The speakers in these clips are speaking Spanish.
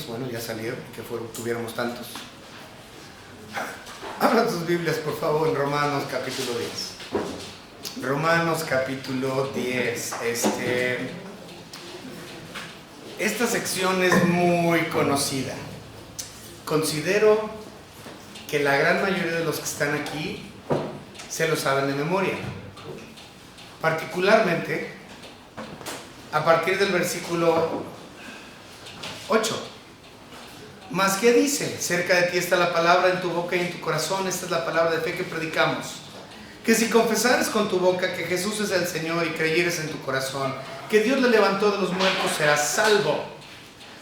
bueno, ya salieron, que tuviéramos tantos. Abran sus Biblias, por favor, en Romanos capítulo 10. Romanos capítulo 10. Esta sección es muy conocida. Considero que la gran mayoría de los que están aquí se lo saben de memoria. Particularmente a partir del versículo 8. Mas ¿qué dice? Cerca de ti está la palabra en tu boca y en tu corazón. Esta es la palabra de fe que predicamos. Que si confesares con tu boca que Jesús es el Señor y creyeres en tu corazón que Dios le levantó de los muertos, serás salvo.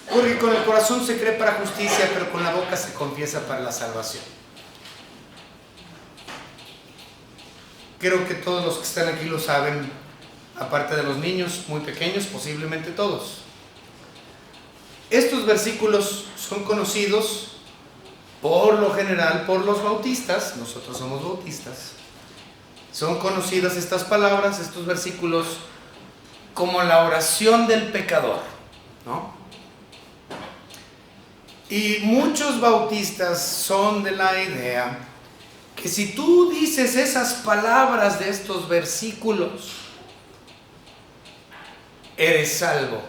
Porque con el corazón se cree para justicia, pero con la boca se confiesa para la salvación. Creo que todos los que están aquí lo saben, aparte de los niños muy pequeños, posiblemente todos. Estos versículos son conocidos por lo general por los bautistas. Nosotros somos bautistas. Son conocidas estas palabras, estos versículos, como la oración del pecador, ¿no? Y muchos bautistas son de la idea que si tú dices esas palabras de estos versículos, eres salvo.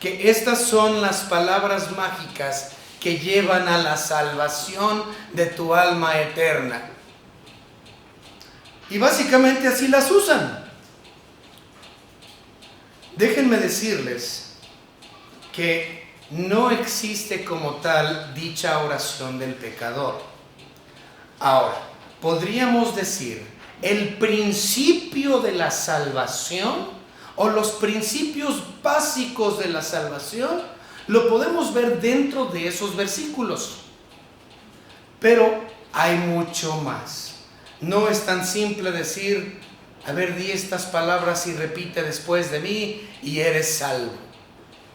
Que estas son las palabras mágicas que llevan a la salvación de tu alma eterna. Y básicamente así las usan. Déjenme decirles que no existe como tal dicha oración del pecador. Ahora, podríamos decir, el principio de la salvación o los principios básicos de la salvación lo podemos ver dentro de esos versículos. Pero hay mucho más. No es tan simple decir, a ver, di estas palabras y repite después de mí y eres salvo.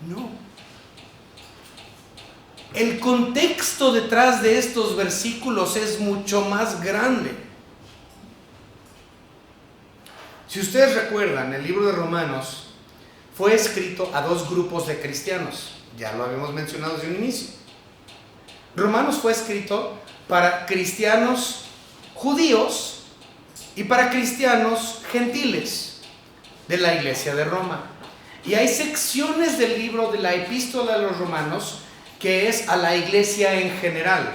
No. El contexto detrás de estos versículos es mucho más grande. Si ustedes recuerdan, el libro de Romanos fue escrito a dos grupos de cristianos. Ya lo habíamos mencionado desde un inicio. Romanos fue escrito para cristianos judíos y para cristianos gentiles de la iglesia de Roma. Y hay secciones del libro de la epístola de los Romanos que es a la iglesia en general.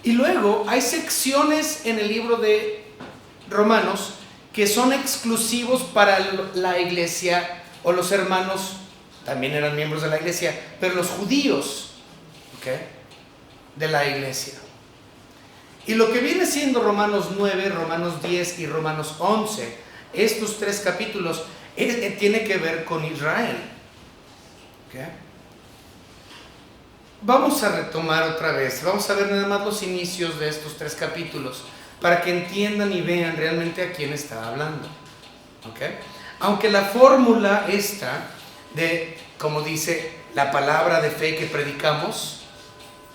Y luego hay secciones en el libro de Romanos que son exclusivos para la iglesia o los hermanos, también eran miembros de la iglesia, pero los judíos, ¿okay?, de la iglesia. Y lo que viene siendo Romanos 9, Romanos 10 y Romanos 11, estos tres capítulos, tiene que ver con Israel. ¿Okay? Vamos a retomar otra vez, vamos a ver nada más los inicios de estos tres capítulos para que entiendan y vean realmente a quién está hablando. ¿Okay? Aunque la fórmula esta de, como dice, la palabra de fe que predicamos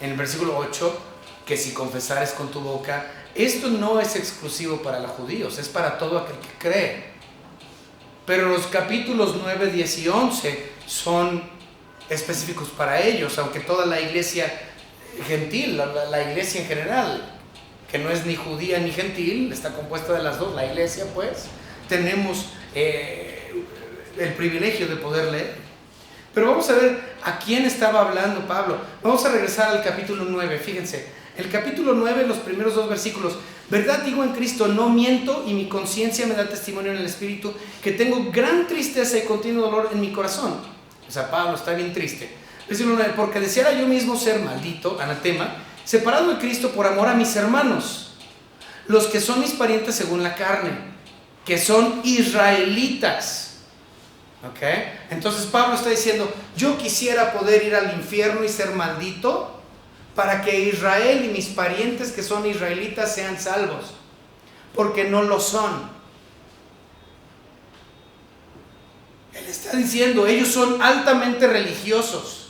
en el versículo 8, que si confesares con tu boca, esto no es exclusivo para los judíos, es para todo aquel que cree. Pero los capítulos 9, 10 y 11 son específicos para ellos, aunque toda la iglesia gentil, la iglesia en general, que no es ni judía ni gentil, está compuesta de las dos, la iglesia pues, tenemos el privilegio de poder leer. Pero vamos a ver a quién estaba hablando Pablo. Vamos a regresar al capítulo 9, fíjense, el capítulo 9, los primeros dos versículos. Verdad digo en Cristo, no miento, y mi conciencia me da testimonio en el Espíritu, que tengo gran tristeza y continuo dolor en mi corazón. O sea, Pablo está bien triste. Versículo 9, porque deseara yo mismo ser maldito, anatema, separado de Cristo por amor a mis hermanos, los que son mis parientes según la carne, que son israelitas. ¿Ok? Entonces Pablo está diciendo, yo quisiera poder ir al infierno y ser maldito para que Israel y mis parientes que son israelitas sean salvos, porque no lo son. Él está diciendo, ellos son altamente religiosos,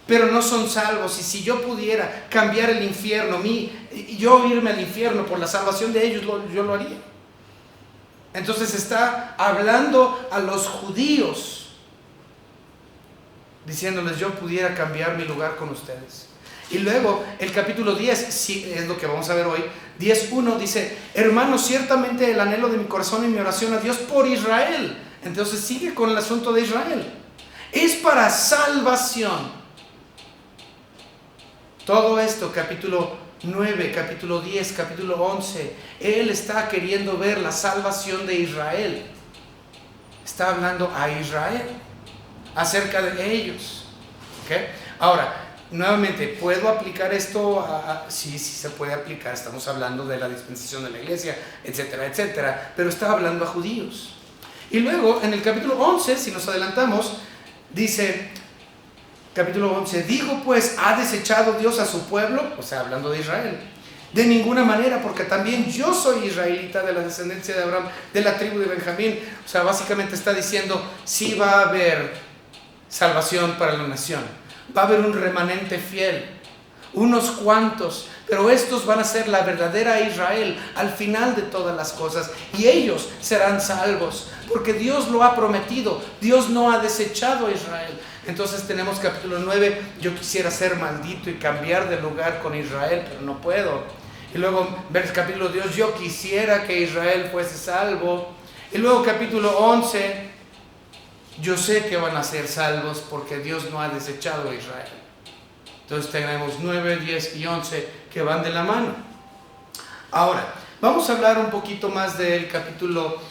pero no son salvos. Y si yo pudiera cambiar el infierno, yo irme al infierno por la salvación de ellos, yo lo haría. Entonces está hablando a los judíos diciéndoles: yo pudiera cambiar mi lugar con ustedes. Y luego el capítulo 10, sí, es lo que vamos a ver hoy, 10:1 dice: hermanos, ciertamente el anhelo de mi corazón y mi oración a Dios por Israel. Entonces sigue con el asunto de Israel. Es para salvación. Todo esto, capítulo 9, capítulo 10, capítulo 11, Él está queriendo ver la salvación de Israel. Está hablando a Israel, acerca de ellos. ¿Okay? Ahora, nuevamente, ¿puedo aplicar esto? Sí, sí se puede aplicar. Estamos hablando de la dispensación de la iglesia, etcétera, etcétera. Pero está hablando a judíos. Y luego, en el capítulo 11, si nos adelantamos, dice, capítulo 11, digo pues, ¿ha desechado Dios a su pueblo? O sea, hablando de Israel. De ninguna manera, porque también yo soy israelita, de la descendencia de Abraham, de la tribu de Benjamín. O sea, básicamente está diciendo, sí va a haber salvación para la nación. Va a haber un remanente fiel, unos cuantos, pero estos van a ser la verdadera Israel al final de todas las cosas, y ellos serán salvos, porque Dios lo ha prometido. Dios no ha desechado a Israel. Entonces tenemos capítulo 9, yo quisiera ser maldito y cambiar de lugar con Israel, pero no puedo. Y luego capítulo 2, yo quisiera que Israel fuese salvo. Y luego capítulo 11, yo sé que van a ser salvos porque Dios no ha desechado a Israel. Entonces tenemos 9, 10 y 11 que van de la mano. Ahora, vamos a hablar un poquito más del capítulo,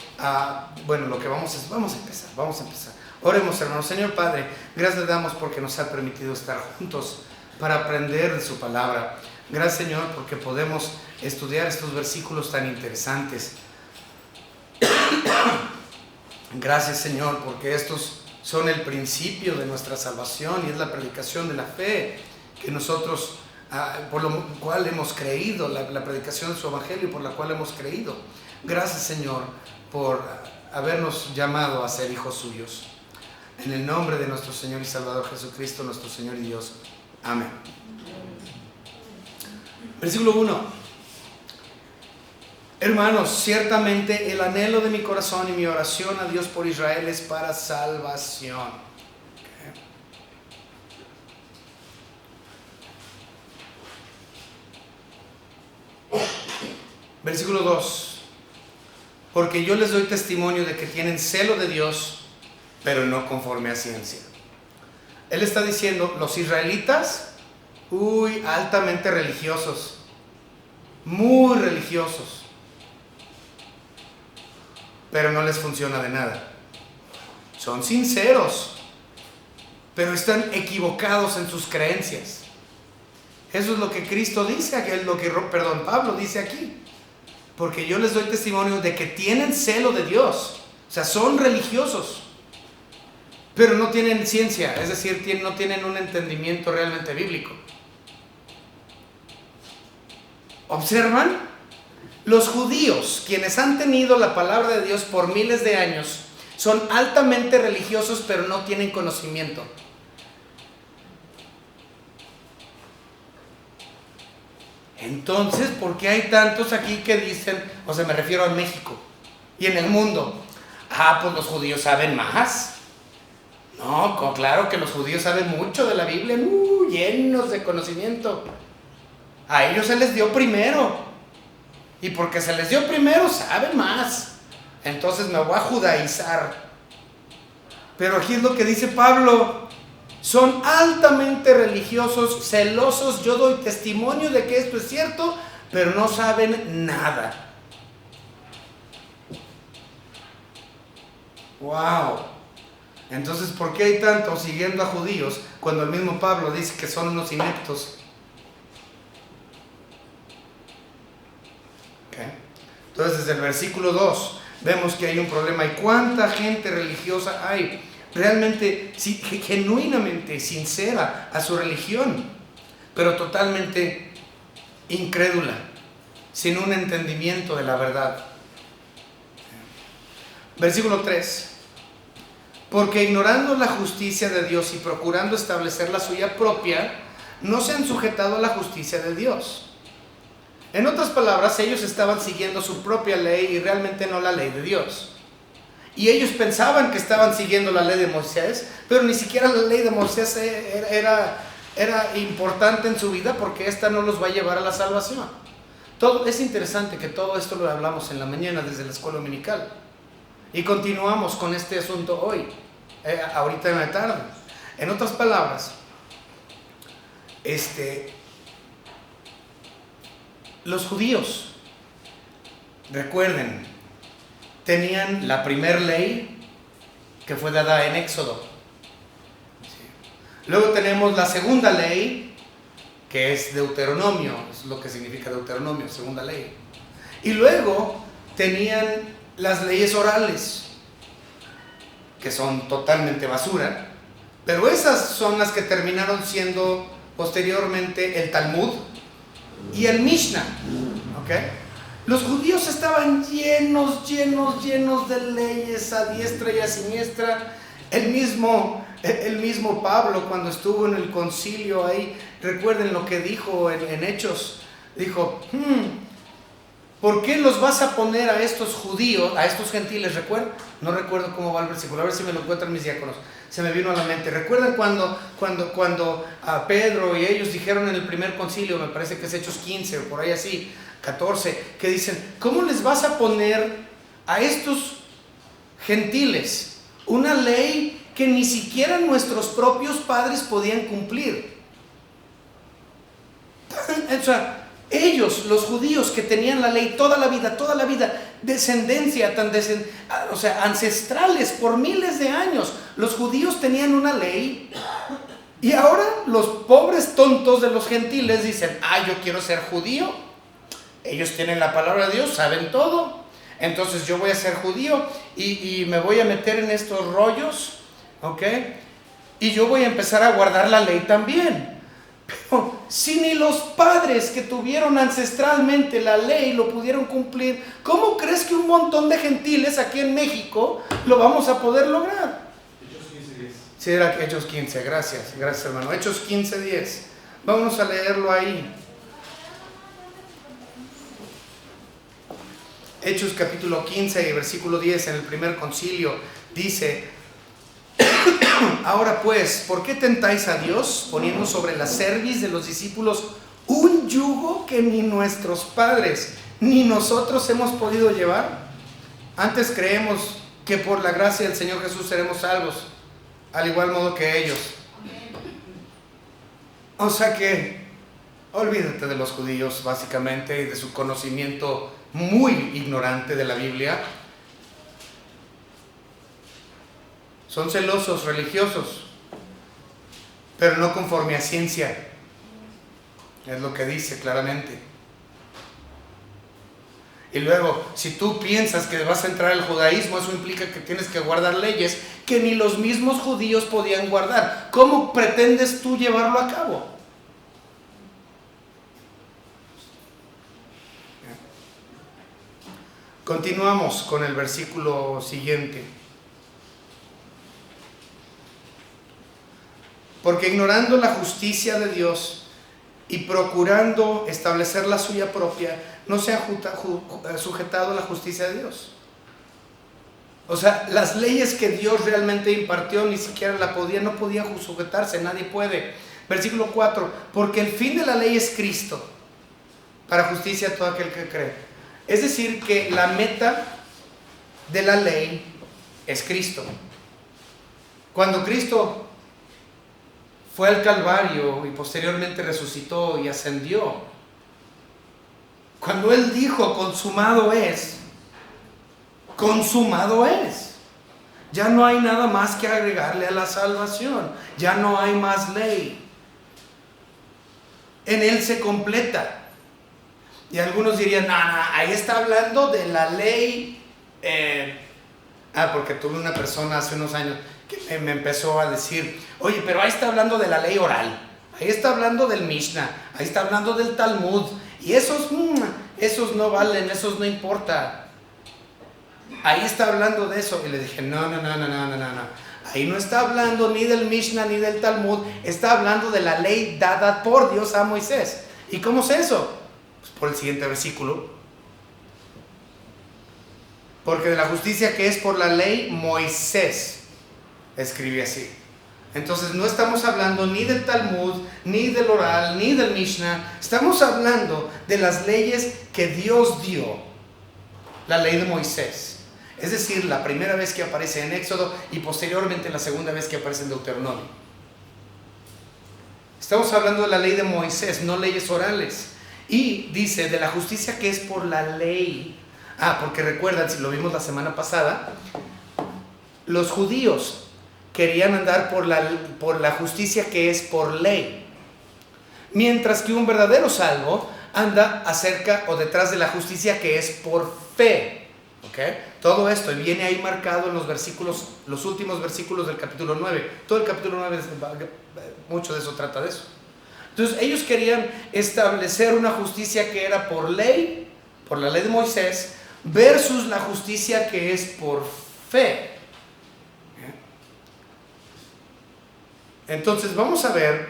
bueno, lo que vamos a empezar. Oremos, hermanos. Señor Padre, gracias le damos porque nos ha permitido estar juntos para aprender de su palabra. Gracias, Señor, porque podemos estudiar estos versículos tan interesantes. Gracias, Señor, porque estos son el principio de nuestra salvación y es la predicación de la fe que nosotros, por lo cual hemos creído, la predicación de su evangelio por la cual hemos creído. Gracias, Señor, por habernos llamado a ser hijos suyos. En el nombre de nuestro Señor y Salvador Jesucristo, nuestro Señor y Dios. Amén. Versículo 1. Hermanos, ciertamente el anhelo de mi corazón y mi oración a Dios por Israel es para salvación. Versículo 2. Porque yo les doy testimonio de que tienen celo de Dios, pero no conforme a ciencia. Él está diciendo, los israelitas, altamente religiosos, muy religiosos, pero no les funciona de nada. Son sinceros, pero están equivocados en sus creencias. Eso es lo que Cristo dice, Pablo dice aquí. Porque yo les doy testimonio de que tienen celo de Dios. O sea, son religiosos, pero no tienen ciencia, es decir, no tienen un entendimiento realmente bíblico. ¿Observan? Los judíos, quienes han tenido la palabra de Dios por miles de años, son altamente religiosos, pero no tienen conocimiento. Entonces, ¿por qué hay tantos aquí que dicen, me refiero a México y en el mundo, pues los judíos saben más? No, claro que los judíos saben mucho de la Biblia, llenos de conocimiento. A ellos se les dio primero. Y porque se les dio primero, saben más. Entonces me voy a judaizar. Pero aquí es lo que dice Pablo. Son altamente religiosos, celosos. Yo doy testimonio de que esto es cierto, pero no saben nada. ¡Wow! Entonces, ¿por qué hay tantos siguiendo a judíos cuando el mismo Pablo dice que son unos ineptos? ¿Okay? Entonces, desde el versículo 2 vemos que hay un problema. ¿Y cuánta gente religiosa hay? Realmente, sí, genuinamente sincera a su religión, pero totalmente incrédula, sin un entendimiento de la verdad. Versículo 3. Porque ignorando la justicia de Dios y procurando establecer la suya propia, no se han sujetado a la justicia de Dios. En otras palabras, ellos estaban siguiendo su propia ley y realmente no la ley de Dios. y ellos pensaban que estaban siguiendo la ley de Moisés, pero ni siquiera la ley de Moisés era importante en su vida, porque esta no los va a llevar a la salvación. Es interesante que todo esto lo hablamos en la mañana desde la escuela dominical, y continuamos con este asunto hoy, ahorita en la tarde. En otras palabras, los judíos, recuerden, tenían la primer ley que fue dada en Éxodo. Luego tenemos la segunda ley, que es Deuteronomio, es lo que significa Deuteronomio, segunda ley. Y luego tenían las leyes orales, que son totalmente basura, pero esas son las que terminaron siendo posteriormente el Talmud y el Mishnah, ¿ok? Los judíos estaban llenos de leyes a diestra y a siniestra. El mismo Pablo, cuando estuvo en el concilio ahí, recuerden lo que dijo en Hechos, dijo, ¿por qué los vas a poner a estos judíos, a estos gentiles? No recuerdo cómo va el versículo, a ver si me lo encuentran mis diáconos. Se me vino a la mente. ¿Recuerdan cuando a Pedro y ellos dijeron en el primer concilio, me parece que es Hechos 15 o por ahí así, 14, que dicen, ¿cómo les vas a poner a estos gentiles una ley que ni siquiera nuestros propios padres podían cumplir? O sea, ellos, los judíos que tenían la ley toda la vida, descendencia, ancestrales por miles de años, los judíos tenían una ley, y ahora los pobres tontos de los gentiles dicen, yo quiero ser judío, ellos tienen la palabra de Dios, saben todo, entonces yo voy a ser judío y me voy a meter en estos rollos, ¿ok? Y yo voy a empezar a guardar la ley también. Pero si ni los padres que tuvieron ancestralmente la ley lo pudieron cumplir, ¿cómo crees que un montón de gentiles aquí en México lo vamos a poder lograr? Hechos 15:10. Sí, era Hechos 15, gracias hermano. Hechos 15:10. Vámonos a leerlo ahí. Hechos capítulo 15 y versículo 10, en el primer concilio, dice: ahora pues, ¿por qué tentáis a Dios poniendo sobre la cerviz de los discípulos un yugo que ni nuestros padres ni nosotros hemos podido llevar? Antes creemos que por la gracia del Señor Jesús seremos salvos, al igual modo que ellos. O sea que olvídate de los judíos básicamente y de su conocimiento muy ignorante de la Biblia. Son celosos, religiosos, pero no conforme a ciencia. Es lo que dice claramente. Y luego, si tú piensas que vas a entrar al judaísmo, eso implica que tienes que guardar leyes que ni los mismos judíos podían guardar. ¿Cómo pretendes tú llevarlo a cabo? Continuamos con el versículo siguiente. Porque ignorando la justicia de Dios y procurando establecer la suya propia, no se han sujetado a la justicia de Dios. O sea, las leyes que Dios realmente impartió ni siquiera no podían sujetarse, nadie puede. Versículo 4, porque el fin de la ley es Cristo, para justicia a todo aquel que cree. Es decir, que la meta de la ley es Cristo. Cuando Cristo fue al Calvario y posteriormente resucitó y ascendió, cuando Él dijo consumado es, ya no hay nada más que agregarle a la salvación, ya no hay más ley, en Él se completa. Y algunos dirían, ahí está hablando de la ley, porque tuve una persona hace unos años que me empezó a decir, oye, pero ahí está hablando de la ley oral, ahí está hablando del Mishnah, ahí está hablando del Talmud, y esos no valen, esos no importa, ahí está hablando de eso. Y le dije, no, ahí no está hablando ni del Mishnah ni del Talmud, está hablando de la ley dada por Dios a Moisés. ¿Y cómo es eso? Pues por el siguiente versículo. Porque de la justicia que es por la ley, Moisés escribe así. Entonces no estamos hablando ni del Talmud, ni del oral, ni del Mishnah. Estamos hablando de las leyes que Dios dio. La ley de Moisés. Es decir, la primera vez que aparece en Éxodo y posteriormente la segunda vez que aparece en Deuteronomio. Estamos hablando de la ley de Moisés, no leyes orales. Y dice, de la justicia que es por la ley. Porque recuerdan, si lo vimos la semana pasada, los judíos querían andar por la justicia que es por ley, mientras que un verdadero salvo anda acerca o detrás de la justicia que es por fe. ¿Okay? Todo esto viene ahí marcado en los versículos, los últimos versículos del capítulo 9. Todo el capítulo 9, mucho de eso trata de eso. Entonces ellos querían establecer una justicia que era por ley, por la ley de Moisés, versus la justicia que es por fe. Entonces vamos a ver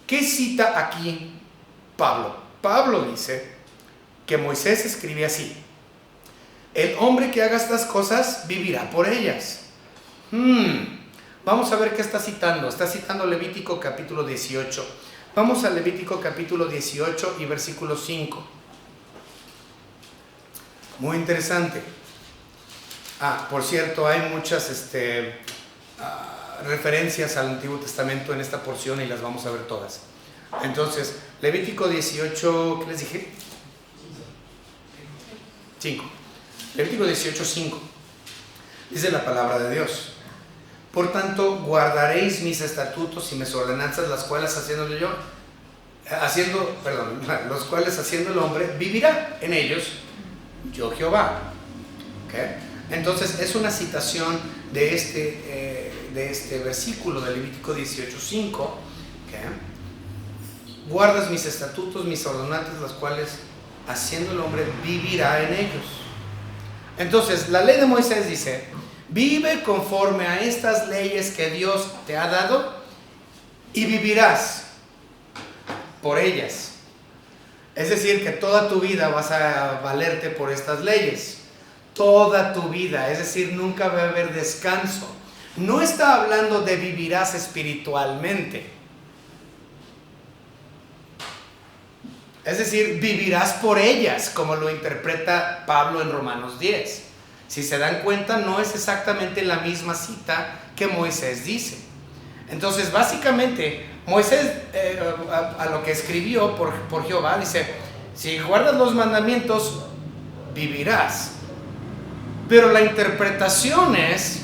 qué cita aquí Pablo. Pablo dice que Moisés escribe así: el hombre que haga estas cosas vivirá por ellas. Vamos a ver qué está citando. Está citando Levítico capítulo 18. Vamos a Levítico capítulo 18 y versículo 5. Muy interesante. Por cierto, hay muchas referencias al Antiguo Testamento en esta porción y las vamos a ver todas. Entonces, Levítico 18, ¿qué les dije? 5. Levítico 18, 5. Dice la palabra de Dios: por tanto, guardaréis mis estatutos y mis ordenanzas, los cuales haciendo el hombre vivirá en ellos, yo Jehová. ¿Okay? Entonces es una citación de este versículo de Levítico 18:5. ¿Okay? Guardas mis estatutos, mis ordenanzas, las cuales haciendo el hombre vivirá en ellos. Entonces la ley de Moisés dice: vive conforme a estas leyes que Dios te ha dado y vivirás por ellas. Es decir, que toda tu vida vas a valerte por estas leyes. Toda tu vida. Es decir, nunca va a haber descanso. No está hablando de vivirás espiritualmente. Es decir, vivirás por ellas, como lo interpreta Pablo en Romanos 10. Si se dan cuenta, no es exactamente la misma cita que Moisés dice. Entonces, básicamente, Moisés, a lo que escribió por Jehová, dice: si guardas los mandamientos, vivirás. Pero la interpretación es: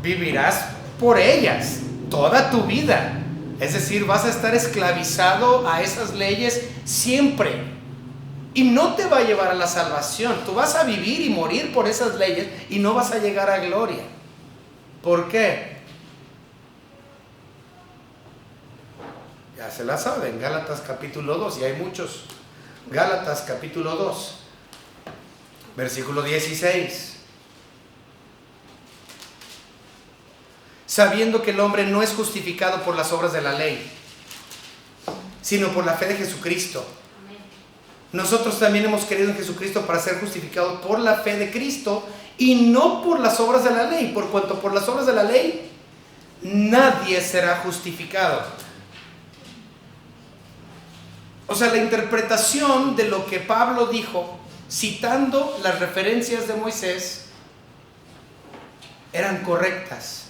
vivirás por ellas toda tu vida. Es decir, vas a estar esclavizado a esas leyes siempre. Y no te va a llevar a la salvación. Tú vas a vivir y morir por esas leyes y no vas a llegar a gloria. ¿Por qué? Ya se la saben. Gálatas capítulo 2, y hay muchos. Gálatas capítulo 2, versículo 16. Sabiendo que el hombre no es justificado por las obras de la ley, sino por la fe de Jesucristo. Nosotros también hemos creído en Jesucristo para ser justificados por la fe de Cristo y no por las obras de la ley, por cuanto por las obras de la ley nadie será justificado. O sea, la interpretación de lo que Pablo dijo, citando las referencias de Moisés, eran correctas.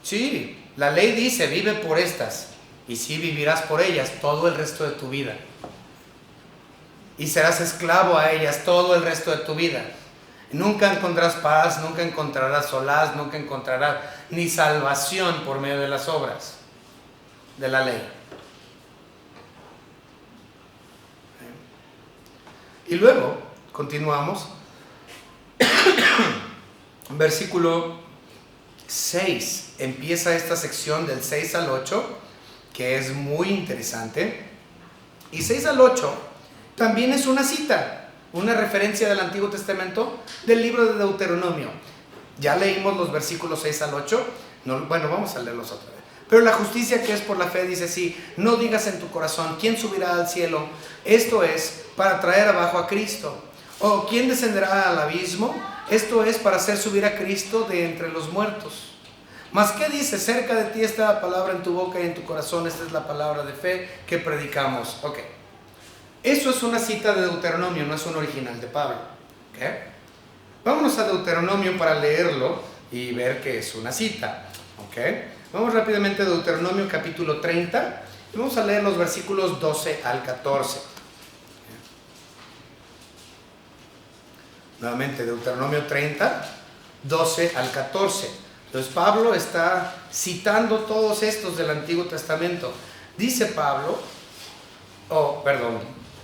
Sí, la ley dice: vive por estas. Y sí, vivirás por ellas todo el resto de tu vida. Y serás esclavo a ellas todo el resto de tu vida. Nunca encontrarás paz, nunca encontrarás solaz, nunca encontrarás ni salvación por medio de las obras de la ley. Y luego, continuamos. Versículo 6. Empieza esta sección del 6 al 8, que es muy interesante. Y 6 al 8 también es una cita, una referencia del Antiguo Testamento del libro de Deuteronomio. Ya leímos los versículos 6 al 8. Bueno, vamos a leerlos otra vez. Pero la justicia que es por la fe dice así: no digas en tu corazón: ¿quién subirá al cielo? Esto es para traer abajo a Cristo. ¿O quién descenderá al abismo? Esto es para hacer subir a Cristo de entre los muertos. Mas ¿qué dice? Cerca de ti está la palabra en tu boca y en tu corazón. Esta es la palabra de fe que predicamos. Ok. Eso es una cita de Deuteronomio, no es un original de Pablo. Ok. Vámonos a Deuteronomio para leerlo y ver que es una cita. Ok. Vamos rápidamente a Deuteronomio capítulo 30 y vamos a leer los versículos 12 al 14. Nuevamente, Deuteronomio 30, 12 al 14. Entonces Pablo está citando todos estos del Antiguo Testamento. Dice Pablo,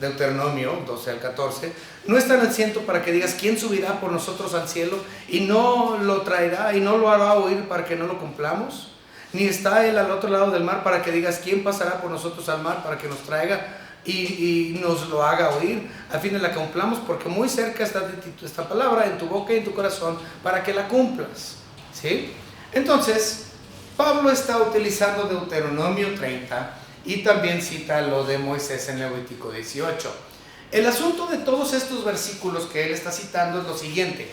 Deuteronomio 12 al 14, no está en el cielo para que digas, ¿quién subirá por nosotros al cielo? Y no lo traerá y no lo hará oír para que no lo cumplamos. Ni está él al otro lado del mar para que digas, ¿quién pasará por nosotros al mar para que nos traiga y nos lo haga oír, a fin de la cumplamos? Porque muy cerca está esta palabra en tu boca y en tu corazón para que la cumplas. ¿Sí? Entonces, Pablo está utilizando Deuteronomio 30 y también cita lo de Moisés en Levítico 18. El asunto de todos estos versículos que él está citando es lo siguiente.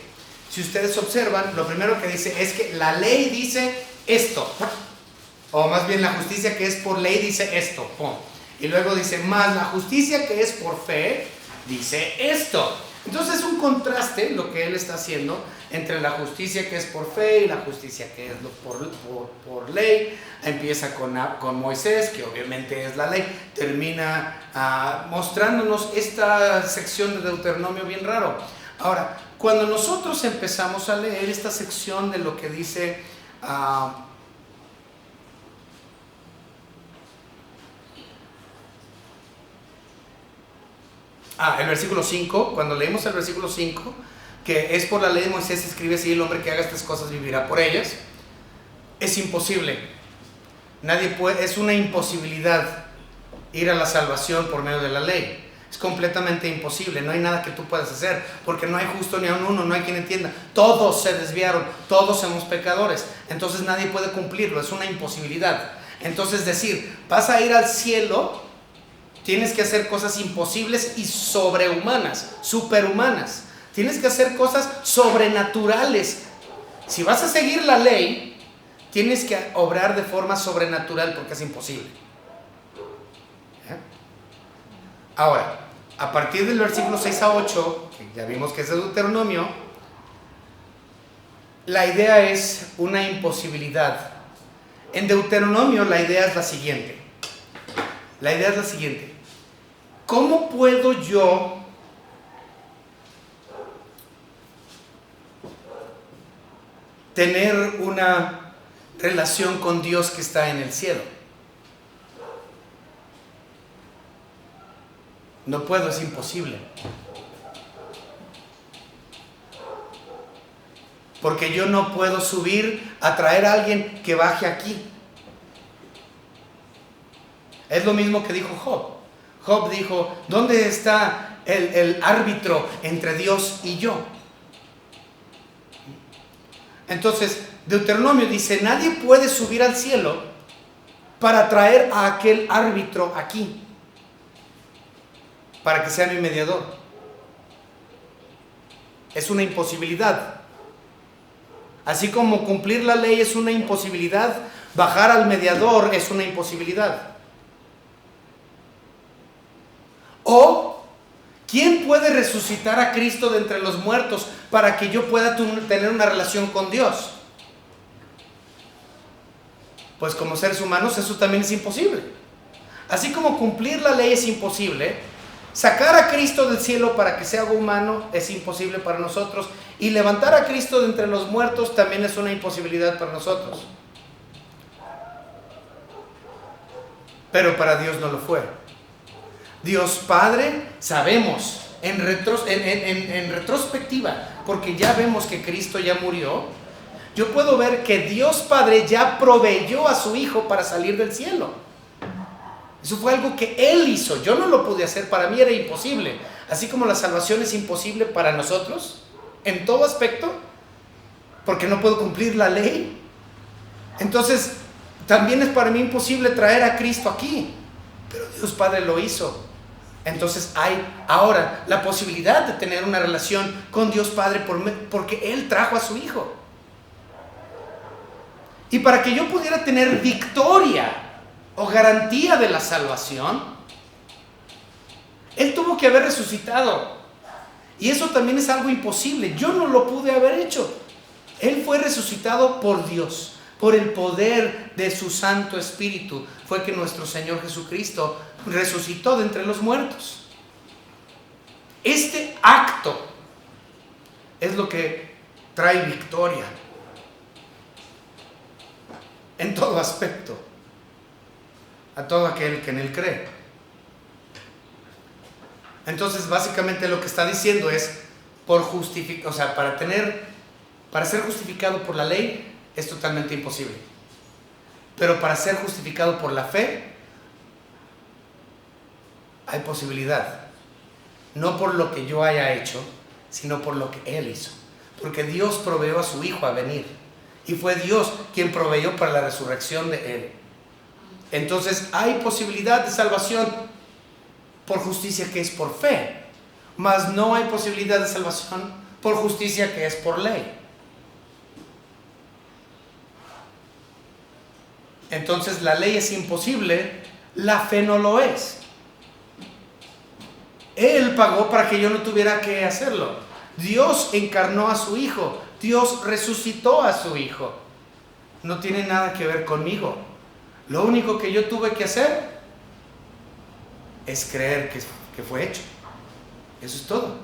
Si ustedes observan, lo primero que dice es que la ley dice esto, o más bien la justicia que es por ley dice esto, y luego dice, más la justicia que es por fe dice esto. Entonces es un contraste lo que él está haciendo entre la justicia que es por fe y la justicia que es por ley. Empieza con Moisés, que obviamente es la ley, termina mostrándonos esta sección de Deuteronomio bien raro. Ahora, cuando nosotros empezamos a leer esta sección de lo que dice el versículo 5, cuando leemos el versículo 5, que es por la ley de Moisés, escribe así, el hombre que haga estas cosas vivirá por ellas, es imposible. Nadie puede, es una imposibilidad ir a la salvación por medio de la ley. Es completamente imposible, no hay nada que tú puedas hacer, porque no hay justo ni a uno, no hay quien entienda. Todos se desviaron, todos somos pecadores, entonces nadie puede cumplirlo, es una imposibilidad. Entonces decir, vas a ir al cielo, tienes que hacer cosas imposibles y sobrehumanas, superhumanas. Tienes que hacer cosas sobrenaturales. Si vas a seguir la ley, tienes que obrar de forma sobrenatural porque es imposible. Ahora, a partir del versículo 6 a 8, que ya vimos que es de Deuteronomio, la idea es una imposibilidad. En Deuteronomio la idea es la siguiente. ¿Cómo puedo yo tener una relación con Dios que está en el cielo? No puedo, es imposible. Porque yo no puedo subir a traer a alguien que baje aquí. Es lo mismo que dijo Job. Job dijo, ¿dónde está el árbitro entre Dios y yo? Entonces, Deuteronomio dice, nadie puede subir al cielo para traer a aquel árbitro aquí, para que sea mi mediador. Es una imposibilidad. Así como cumplir la ley es una imposibilidad, bajar al mediador es una imposibilidad. O, ¿quién puede resucitar a Cristo de entre los muertos para que yo pueda tener una relación con Dios? Pues como seres humanos eso también es imposible. Así como cumplir la ley es imposible, sacar a Cristo del cielo para que sea algo humano es imposible para nosotros, y levantar a Cristo de entre los muertos también es una imposibilidad para nosotros. Pero para Dios no lo fue. Dios Padre, sabemos en retrospectiva, porque ya vemos que Cristo ya murió, yo puedo ver que Dios Padre ya proveyó a su Hijo para salir del cielo. Eso fue algo que Él hizo, yo no lo pude hacer, para mí era imposible. Así como la salvación es imposible para nosotros, en todo aspecto, porque no puedo cumplir la ley. Entonces, también es para mí imposible traer a Cristo aquí, pero Dios Padre lo hizo. Entonces hay ahora la posibilidad de tener una relación con Dios Padre porque Él trajo a su Hijo. Y para que yo pudiera tener victoria o garantía de la salvación, Él tuvo que haber resucitado. Y eso también es algo imposible. Yo no lo pude haber hecho. Él fue resucitado por Dios. Por el poder de su Santo Espíritu fue que nuestro Señor Jesucristo resucitó de entre los muertos. Este acto es lo que trae victoria en todo aspecto a todo aquel que en Él cree. Entonces, básicamente lo que está diciendo es, para ser justificado por la ley es totalmente imposible. Pero para ser justificado por la fe hay posibilidad. No por lo que yo haya hecho, sino por lo que Él hizo. Porque Dios proveyó a su Hijo a venir. Y fue Dios quien proveyó para la resurrección de Él. Entonces hay posibilidad de salvación por justicia que es por fe. Mas no hay posibilidad de salvación por justicia que es por ley. Entonces la ley es imposible, la fe no lo es. Él pagó para que yo no tuviera que hacerlo. Dios encarnó a su Hijo. Dios resucitó a su Hijo. No tiene nada que ver conmigo. Lo único que yo tuve que hacer es creer que fue hecho. Eso es todo.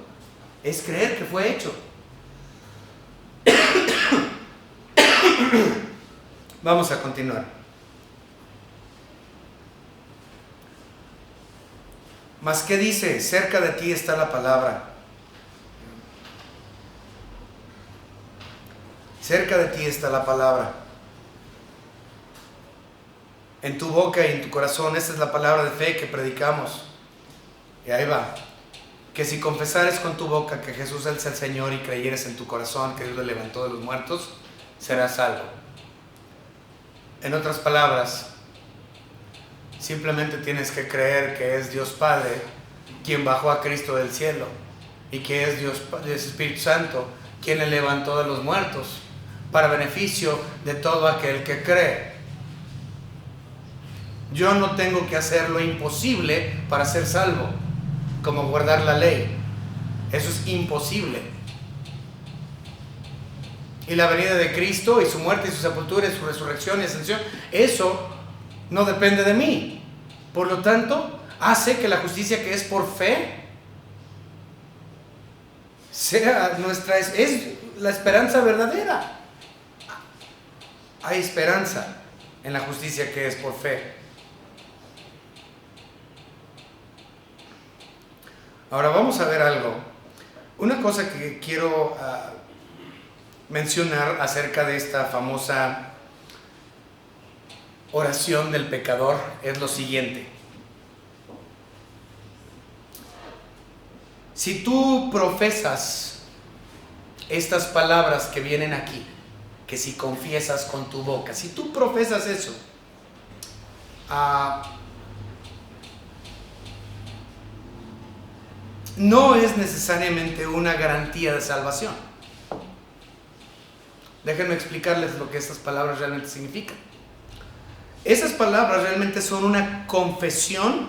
Es creer que fue hecho. Vamos a continuar. Mas ¿qué dice? Cerca de ti está la palabra. Cerca de ti está la palabra. En tu boca y en tu corazón. Esta es la palabra de fe que predicamos. Y ahí va. Que si confesares con tu boca que Jesús es el Señor y creyeres en tu corazón que Dios le levantó de los muertos, serás salvo. En otras palabras, simplemente tienes que creer que es Dios Padre quien bajó a Cristo del cielo y que es Dios Espíritu Santo quien le levantó de los muertos para beneficio de todo aquel que cree. Yo no tengo que hacer lo imposible para ser salvo, como guardar la ley. Eso es imposible. Y la venida de Cristo y su muerte y su sepultura y su resurrección y ascensión, eso no depende de mí. Por lo tanto, hace que la justicia que es por fe sea es la esperanza verdadera. Hay esperanza en la justicia que es por fe. Ahora vamos a ver algo. Una cosa que quiero mencionar acerca de esta famosa oración del pecador es lo siguiente. Si tú profesas estas palabras que vienen aquí, que si confiesas con tu boca, si tú profesas eso, no es necesariamente una garantía de salvación. Déjenme explicarles lo que estas palabras realmente significan. Esas palabras realmente son una confesión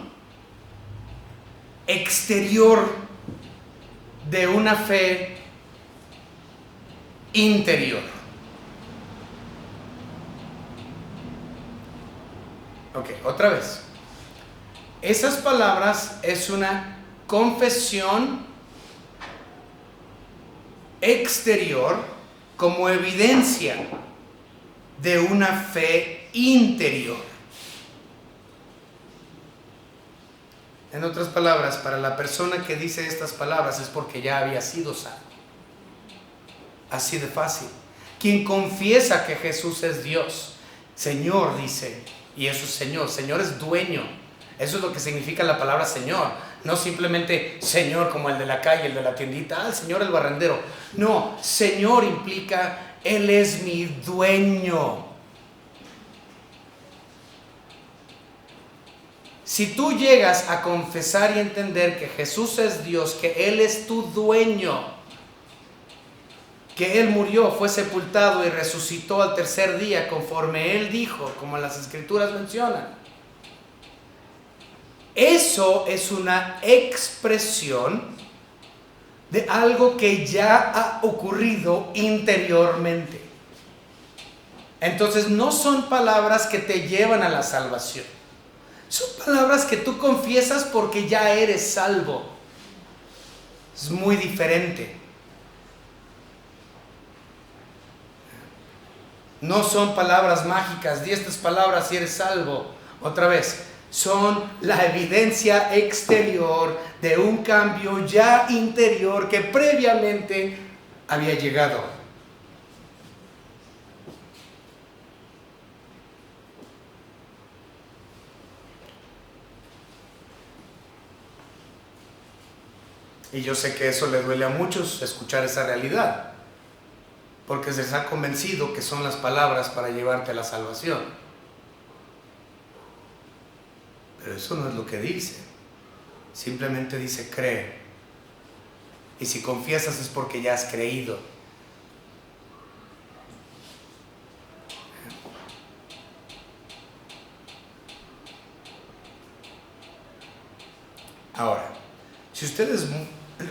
exterior de una fe interior. Ok, otra vez. Esas palabras es una confesión exterior como evidencia de una fe interior. En otras palabras, para la persona que dice estas palabras es porque ya había sido salvo. Así de fácil. Quien confiesa que Jesús es Dios, Señor dice, y eso es Señor. Señor es dueño. Eso es lo que significa la palabra Señor. No simplemente Señor como el de la calle, el de la tiendita, el Señor el barrendero. No, Señor implica Él es mi dueño. Si tú llegas a confesar y entender que Jesús es Dios, que Él es tu dueño, que Él murió, fue sepultado y resucitó al tercer día conforme Él dijo, como las Escrituras mencionan, eso es una expresión de algo que ya ha ocurrido interiormente. Entonces no son palabras que te llevan a la salvación. Son palabras que tú confiesas porque ya eres salvo. Es muy diferente. No son palabras mágicas, di estas palabras y eres salvo. Otra vez, son la evidencia exterior de un cambio ya interior que previamente había llegado. Y yo sé que eso le duele a muchos escuchar esa realidad, porque se les ha convencido que son las palabras para llevarte a la salvación. Pero eso no es lo que dice. Simplemente dice cree. Y si confiesas es porque ya has creído. Ahora, si ustedes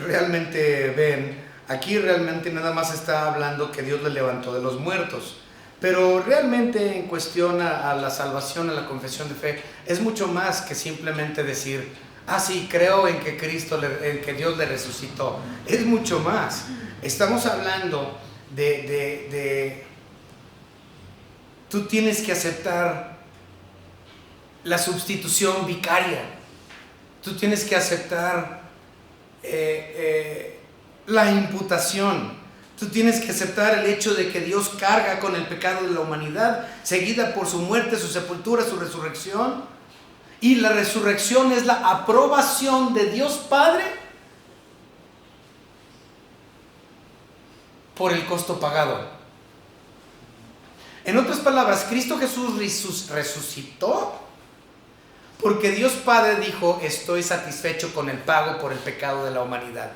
realmente ven, aquí realmente nada más está hablando que Dios le levantó de los muertos. Pero realmente en cuestión a la salvación, a la confesión de fe, es mucho más que simplemente decir, sí, creo en que en que Dios le resucitó. Es mucho más. Estamos hablando tú tienes que aceptar la sustitución vicaria. Tú tienes que aceptar la imputación. Tú tienes que aceptar el hecho de que Dios carga con el pecado de la humanidad, seguida por su muerte, su sepultura, su resurrección. Y la resurrección es la aprobación de Dios Padre por el costo pagado. En otras palabras, Cristo Jesús resucitó porque Dios Padre dijo, estoy satisfecho con el pago por el pecado de la humanidad.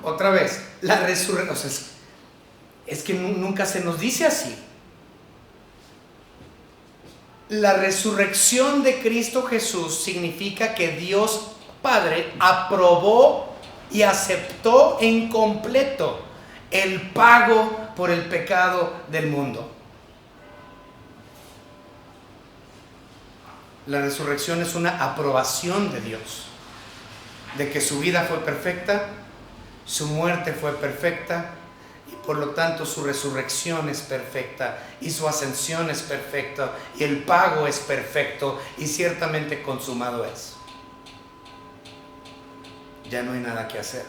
Otra vez, la resurrección, o sea, es que nunca se nos dice así. La resurrección de Cristo Jesús significa que Dios Padre aprobó y aceptó en completo el pago por el pecado del mundo. La resurrección es una aprobación de Dios, de que su vida fue perfecta, su muerte fue perfecta, y por lo tanto su resurrección es perfecta, y su ascensión es perfecta, y el pago es perfecto, y ciertamente consumado es. Ya no hay nada que hacer.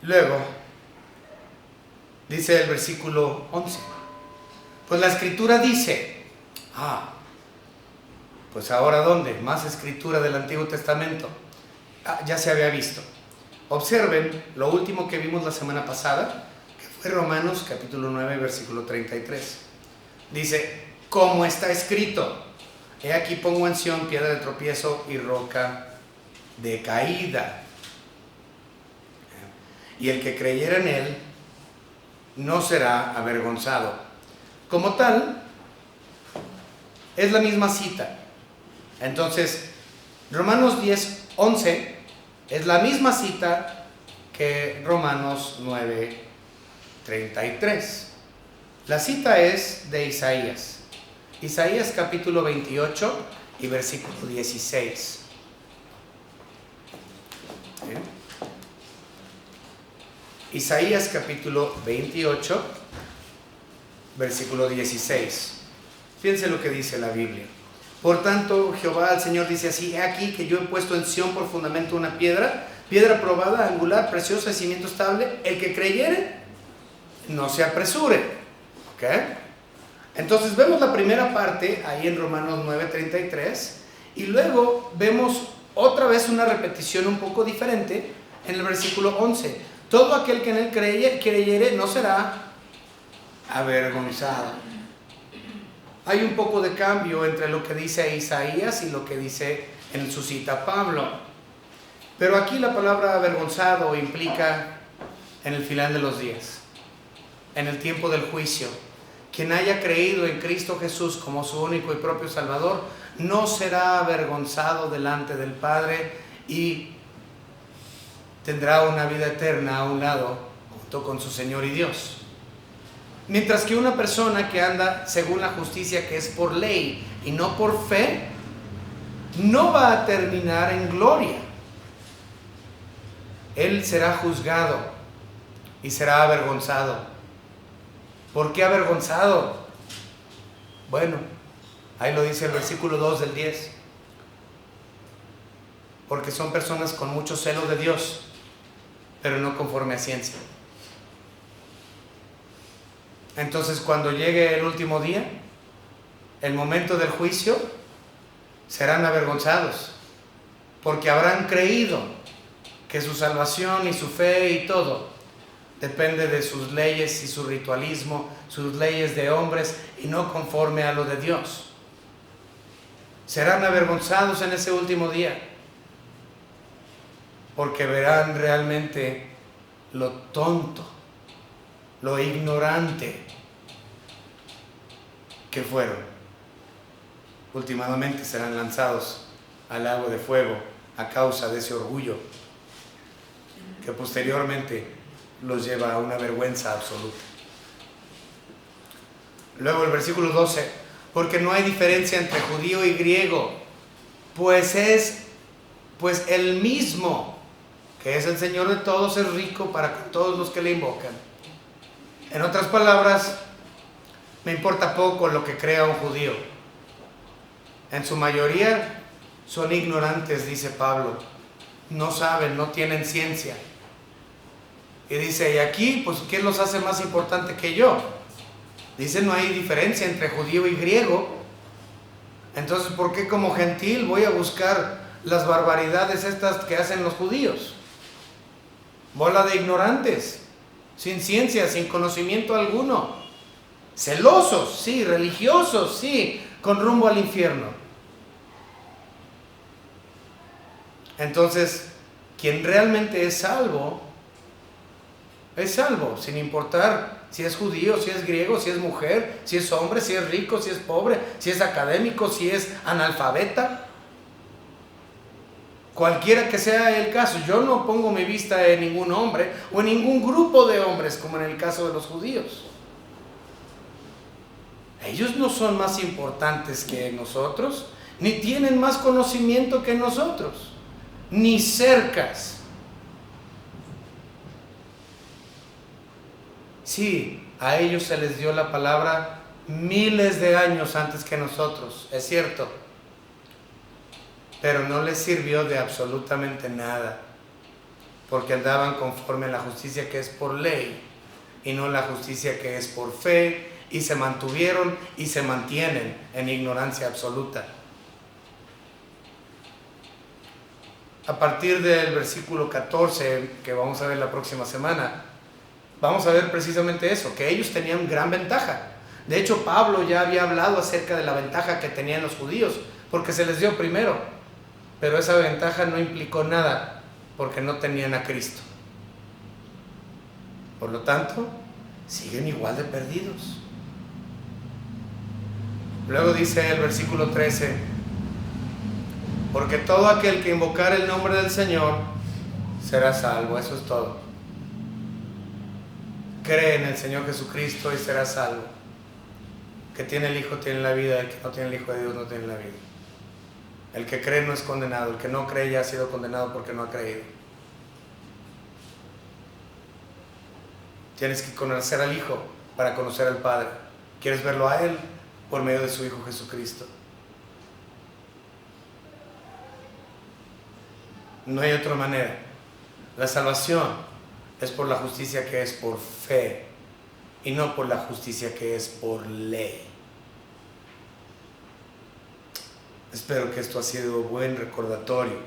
Luego, dice el versículo 11, pues la escritura dice, pues ahora ¿dónde? Más escritura del Antiguo Testamento. Ya se había visto. Observen lo último que vimos la semana pasada, que fue Romanos capítulo 9, versículo 33. Dice, como está escrito, he aquí pongo en Sión piedra de tropiezo y roca de caída. Y el que creyera en él no será avergonzado. Como tal, es la misma cita. Entonces, Romanos 10, 11 es la misma cita que Romanos 9, 33. La cita es de Isaías. Isaías capítulo 28 y versículo 16. Isaías capítulo 28, versículo 16. Fíjense lo que dice la Biblia. Por tanto, Jehová el Señor dice así, he aquí que yo he puesto en Sión por fundamento una piedra probada, angular, preciosa, de cimiento estable. El que creyere, no se apresure. ¿Ok? Entonces vemos la primera parte ahí en Romanos 9:33 y luego vemos otra vez una repetición un poco diferente en el versículo 11. Todo aquel que en él creyere no será avergonzado. Hay un poco de cambio entre lo que dice Isaías y lo que dice en su cita Pablo. Pero aquí la palabra avergonzado implica en el final de los días, en el tiempo del juicio. Quien haya creído en Cristo Jesús como su único y propio Salvador, no será avergonzado delante del Padre y tendrá una vida eterna a un lado junto con su Señor y Dios. Mientras que una persona que anda según la justicia que es por ley y no por fe, no va a terminar en gloria. Él será juzgado y será avergonzado. ¿Por qué avergonzado? Bueno, ahí lo dice el versículo 2 del 10. Porque son personas con mucho celo de Dios, pero no conforme a ciencia. Entonces, cuando llegue el último día, el momento del juicio, serán avergonzados, porque habrán creído que su salvación y su fe y todo depende de sus leyes y su ritualismo, sus leyes de hombres y no conforme a lo de Dios. Serán avergonzados en ese último día, porque verán realmente lo tonto, lo ignorante que fueron. Últimamente serán lanzados al lago de fuego a causa de ese orgullo que posteriormente los lleva a una vergüenza absoluta. Luego el versículo 12, porque no hay diferencia entre judío y griego, pues el mismo, que es el Señor de todos, es rico para todos los que le invocan. En otras palabras, me importa poco lo que crea un judío. En su mayoría son ignorantes, dice Pablo. No saben, no tienen ciencia. Y dice, y aquí, pues, ¿qué los hace más importante que yo? Dice, no hay diferencia entre judío y griego. Entonces, ¿por qué como gentil voy a buscar las barbaridades estas que hacen los judíos? Bola de ignorantes, sin ciencia, sin conocimiento alguno. Celosos, sí, religiosos, sí, con rumbo al infierno. Entonces, quien realmente es salvo, sin importar si es judío, si es griego, si es mujer, si es hombre, si es rico, si es pobre, si es académico, si es analfabeta. Cualquiera que sea el caso, yo no pongo mi vista en ningún hombre o en ningún grupo de hombres como en el caso de los judíos. Ellos no son más importantes que nosotros, ni tienen más conocimiento que nosotros, ni cercas. Sí, a ellos se les dio la palabra miles de años antes que nosotros, es cierto, pero no les sirvió de absolutamente nada, porque andaban conforme a la justicia que es por ley y no la justicia que es por fe, y se mantuvieron y se mantienen en ignorancia absoluta. A partir del versículo 14, que vamos a ver la próxima semana, vamos a ver precisamente eso, que ellos tenían gran ventaja. De hecho, Pablo ya había hablado acerca de la ventaja que tenían los judíos, porque se les dio primero, pero esa ventaja no implicó nada, porque no tenían a Cristo. Por lo tanto, siguen igual de perdidos. Luego dice el versículo 13, porque todo aquel que invocar el nombre del Señor será salvo. Eso es todo. Cree en el Señor Jesucristo y será salvo. El que tiene el Hijo tiene la vida, el que no tiene el Hijo de Dios no tiene la vida. El que cree no es condenado, el que no cree ya ha sido condenado porque no ha creído. Tienes que conocer al Hijo para conocer al Padre. ¿Quieres verlo a Él? Por medio de su Hijo Jesucristo. No hay otra manera. La salvación es por la justicia que es por fe y no por la justicia que es por ley. Espero que esto ha sido buen recordatorio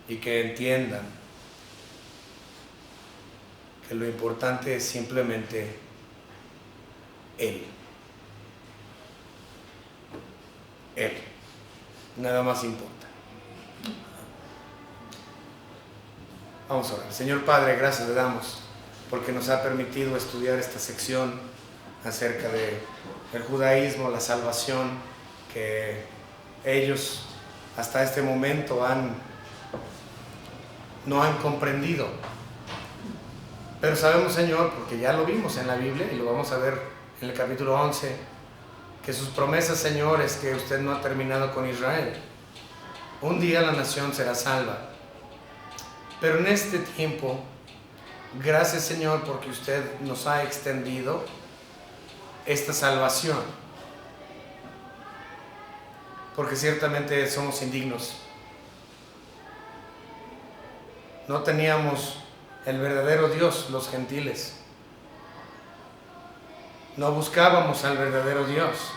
y que entiendan que lo importante es simplemente Él. Él. Nada más importa. Vamos a orar. Señor Padre, gracias le damos porque nos ha permitido estudiar esta sección acerca del judaísmo, la salvación que ellos hasta este momento no han comprendido. Pero sabemos, Señor, porque ya lo vimos en la Biblia y lo vamos a ver en el capítulo 11, que sus promesas, Señor, es que usted no ha terminado con Israel. Un día la nación será salva. Pero en este tiempo, gracias, Señor, porque usted nos ha extendido esta salvación. Porque ciertamente somos indignos. No teníamos el verdadero Dios, los gentiles. No buscábamos al verdadero Dios.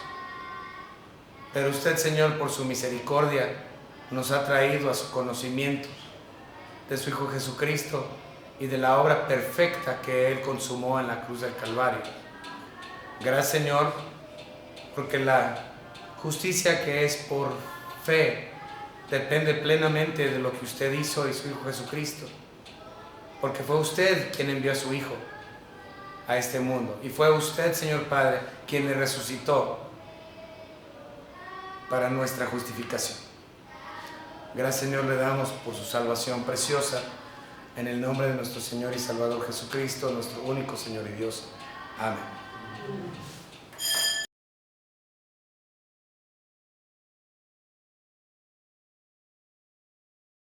Pero usted, Señor, por su misericordia, nos ha traído a su conocimiento de su Hijo Jesucristo y de la obra perfecta que Él consumó en la cruz del Calvario. Gracias, Señor, porque la justicia que es por fe depende plenamente de lo que usted hizo y su Hijo Jesucristo. Porque fue usted quien envió a su Hijo a este mundo. Y fue usted, Señor Padre, quien le resucitó para nuestra justificación. Gracias, Señor, le damos por su salvación preciosa. En el nombre de nuestro Señor y Salvador Jesucristo, nuestro único Señor y Dios. Amén.